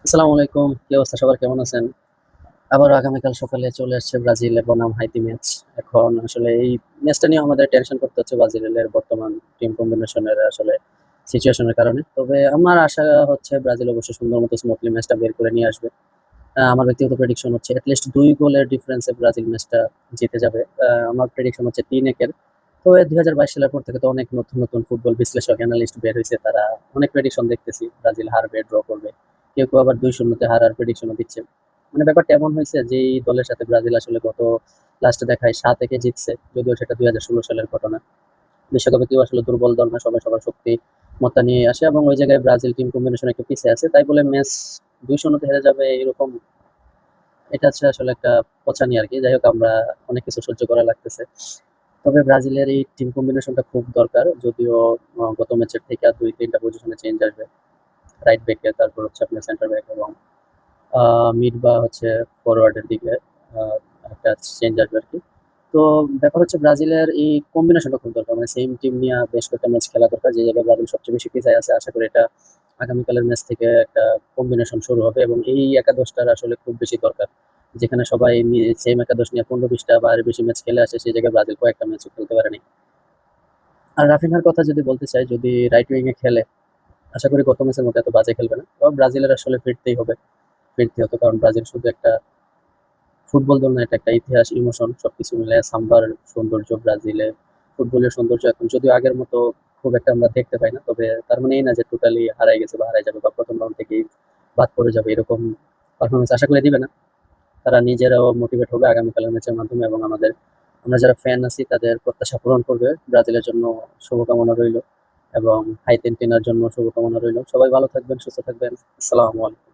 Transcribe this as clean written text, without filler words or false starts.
আসসালামু আলাইকুম। কি অবস্থা সবার, কেমন আছেন? আবারও আগামীকাল সকালে চলে আসছে ব্রাজিল বনাম হাইতি ম্যাচ। এখন আসলে এই ম্যাচটা নিয়ে আমাদের টেনশন করতে হচ্ছে ব্রাজিলের বর্তমান টিম কম্বিনেশনের আসলে সিচুয়েশনের কারণে। তবে আমার আশা হচ্ছে ব্রাজিল অবশ্যই সুন্দর মতো স্মুথলি ম্যাচটা বের করে নিয়ে আসবে। আমার ব্যক্তিগত প্রেডিকশন হচ্ছে এটলিস্ট ২ গোলের ডিফারেন্সে ব্রাজিল ম্যাচটা জিতে যাবে। আমার প্রেডিকশন হচ্ছে ৩-১ এর। তবে ২০২২ সালের পর থেকে তো অনেক নতুন ফুটবল বিশ্লেষক, অ্যানালিস্ট বের হইছে। তারা অনেক প্রেডিকশন দেখতেছি। ব্রাজিল হারবে, ড্র করবে। কেউ আবার ২-০ তে হারার প্রেডিকশনও দিচ্ছে। মানে ব্যাপারটা এমন হইছে যেই দলের সাথে ব্রাজিল আসলে গত লাস্টে দেখায় ৭-১ এ জিতছে। যদিও সেটা ২০১৬ সালের ঘটনা। বিশ্বকাপে কেউ আসলে দুর্বল দল না, সবাই সবার শক্তিমত্তা নিয়ে আসে এবং ওই জায়গায় ব্রাজিল টিম কম্বিনেশন একটু পিছিয়ে আছে। তাই বলে ম্যাচ ২-০ তে হেরে যাবে এরকম, এটা হচ্ছে আসলে একটা পচানি আরকি। যাই হোক, আমরা অনেক কিছু সহ্য করা লাগতেছে। তবে ব্রাজিলের এই টিম কম্বিনেশনটা খুব দরকার। যদিও গত ম্যাচের থেকে আর ২-৩ টা পজিশনে চেঞ্জ আসবে। রাইট ব্যাকে, তারপর হচ্ছে আপনার সেন্টার ব্যাক এবং মিড বা হচ্ছে ফরওয়ার্ডের দিকে আ একটা চেঞ্জ আসবে আরকি। তো ব্যাপার হচ্ছে ব্রাজিলের এই কম্বিনেশনটা খুব দরকার। মানে সেম টিম নিয়ে বেশ কয়েকটা ম্যাচ খেলা দরকার। যে জায়গায় ব্রাজিল সবচেয়ে বেশি পিছায় আছে। আশা করি এটা আগামীকালের ম্যাচ থেকে একটা কম্বিনেশন শুরু হবে এবং এই একাদশটার আসলে খুব বেশি দরকার। যেখানে সবাই সেম একাদশ নিয়ে ১৫-২০ টা বা এর বেশি ম্যাচ খেলে আসে, সেই জায়গায় ব্রাজিল কয়েকটা ম্যাচও খেলতে পারেনি। আর রাফিনহার কথা যদি বলতে চাই, যদি রাইট উইং এ খেলে, আশা করি গত ম্যাচের মতো এত বাজে খেলবে না। তবে ব্রাজিলের আসলে ফিরতেই হবে। ফিরতে হতো, কারণ ব্রাজিল শুধু একটা ফুটবল দল না, এটা একটা ইতিহাস, ইমোশন সবকিছু মিলে সাম্বার সৌন্দর্য, ব্রাজিলের ফুটবলের সৌন্দর্য এখন যদিও আগের মতো খুব একটা আমরা দেখতে পাই না। তবে তার মানে এই না যে টোটালি হারাই গেছে বা হারাই যাবে বা প্রথম রাউন্ড থেকেই বাদ পড়ে যাবে, এরকম পারফরমেন্স আশা করি দিবে না। তারা নিজেরাও মোটিভেট হবে আগামীকালের ম্যাচের মাধ্যমে এবং আমরা যারা ফ্যান আছি তাদের প্রত্যাশা পূরণ করবে। ব্রাজিলের জন্য শুভকামনা রইল এবং আর্জেন্টিনার জন্য শুভকামনা রইল। সবাই ভালো থাকবেন, সুস্থ থাকবেন। আসসালামু আলাইকুম।